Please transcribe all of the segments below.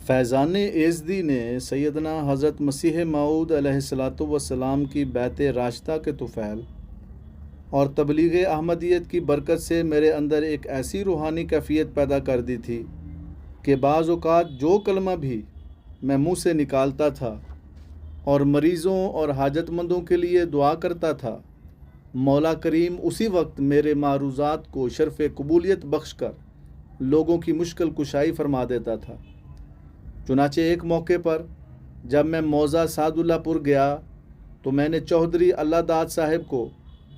فیضان ایزدی نے سیدنا حضرت مسیح موعود علیہ الصلوۃ والسلام کی بیعت راشدہ کے طفیل اور تبلیغ احمدیت کی برکت سے میرے اندر ایک ایسی روحانی کیفیت پیدا کر دی تھی کہ بعض اوقات جو کلمہ بھی میں منہ سے نکالتا تھا اور مریضوں اور حاجت مندوں کے لیے دعا کرتا تھا، مولا کریم اسی وقت میرے معروضات کو شرف قبولیت بخش کر لوگوں کی مشکل کشائی فرما دیتا تھا۔ چنانچہ ایک موقع پر جب میں موضع سعد اللہ پور گیا تو میں نے چودھری اللہ داد صاحب کو،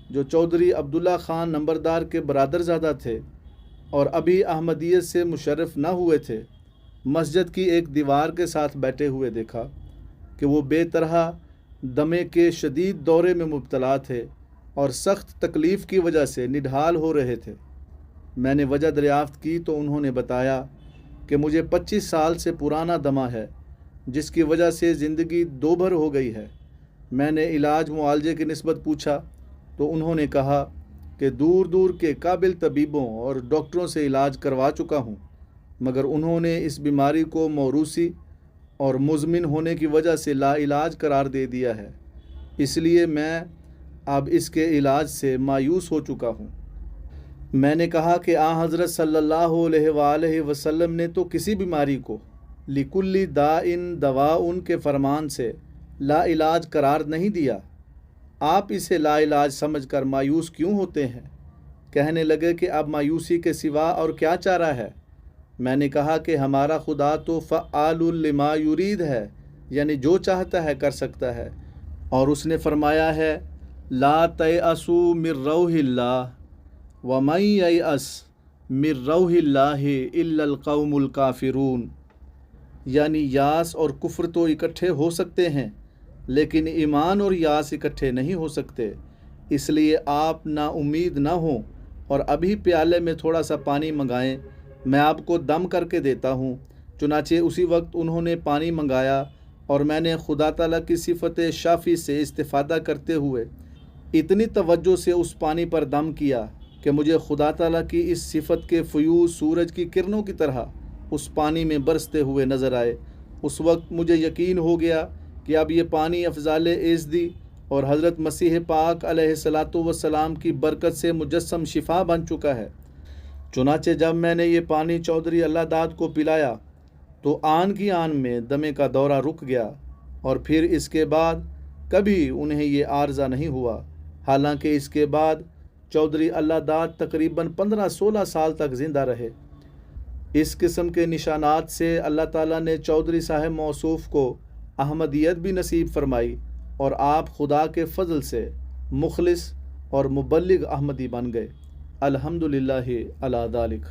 جو چودھری عبداللہ خان نمبردار کے برادر زادہ تھے اور ابھی احمدیت سے مشرف نہ ہوئے تھے، مسجد کی ایک دیوار کے ساتھ بیٹھے ہوئے دیکھا کہ وہ بے طرح دمے کے شدید دورے میں مبتلا تھے اور سخت تکلیف کی وجہ سے نڈھال ہو رہے تھے۔ میں نے وجہ دریافت کی تو انہوں نے بتایا کہ مجھے 25 سال سے پرانا دمہ ہے، جس کی وجہ سے زندگی دوبھر ہو گئی ہے۔ میں نے علاج معالجے کی نسبت پوچھا تو انہوں نے کہا کہ دور دور کے قابل طبیبوں اور ڈاکٹروں سے علاج کروا چکا ہوں، مگر انہوں نے اس بیماری کو موروثی اور مزمن ہونے کی وجہ سے لا علاج قرار دے دیا ہے، اس لیے میں اب اس کے علاج سے مایوس ہو چکا ہوں۔ میں نے کہا کہ حضرت صلی اللہ علیہ وآلہ وسلم نے تو کسی بیماری کو لِكُلِّ دَاءٍ دَوَاءٌ کے فرمان سے لا علاج قرار نہیں دیا، آپ اسے لا علاج سمجھ کر مایوس کیوں ہوتے ہیں؟ کہنے لگے کہ اب مایوسی کے سوا اور کیا چارہ ہے؟ میں نے کہا کہ ہمارا خدا تو فعال لما یرید ہے، یعنی جو چاہتا ہے کر سکتا ہے، اور اس نے فرمایا ہے لا تیأسوا من روح اللہ ومن ییأس من روح اللہ الا القوم الکافرون، یعنی یاس اور کفر تو اکٹھے ہو سکتے ہیں لیکن ایمان اور یاس اکٹھے نہیں ہو سکتے، اس لیے آپ نا امید نہ ہوں اور ابھی پیالے میں تھوڑا سا پانی منگائیں، میں آپ کو دم کر کے دیتا ہوں۔ چنانچہ اسی وقت انہوں نے پانی منگایا اور میں نے خدا تعالیٰ کی صفت شافی سے استفادہ کرتے ہوئے اتنی توجہ سے اس پانی پر دم کیا کہ مجھے خدا تعالیٰ کی اس صفت کے فیوز سورج کی کرنوں کی طرح اس پانی میں برستے ہوئے نظر آئے۔ اس وقت مجھے یقین ہو گیا کہ اب یہ پانی افضال ایزدی اور حضرت مسیح پاک علیہ الصلوۃ والسلام کی برکت سے مجسم شفا بن چکا ہے۔ چنانچہ جب میں نے یہ پانی چودھری اللہ داد کو پلایا تو آن کی آن میں دمے کا دورہ رک گیا اور پھر اس کے بعد کبھی انہیں یہ عارضہ نہیں ہوا، حالانکہ اس کے بعد چودھری اللہ داد تقریباً 15-16 سال تک زندہ رہے۔ اس قسم کے نشانات سے اللہ تعالیٰ نے چودھری صاحب موصوف کو احمدیت بھی نصیب فرمائی اور آپ خدا کے فضل سے مخلص اور مبلغ احمدی بن گئے۔ الحمدللہ علی ذالک۔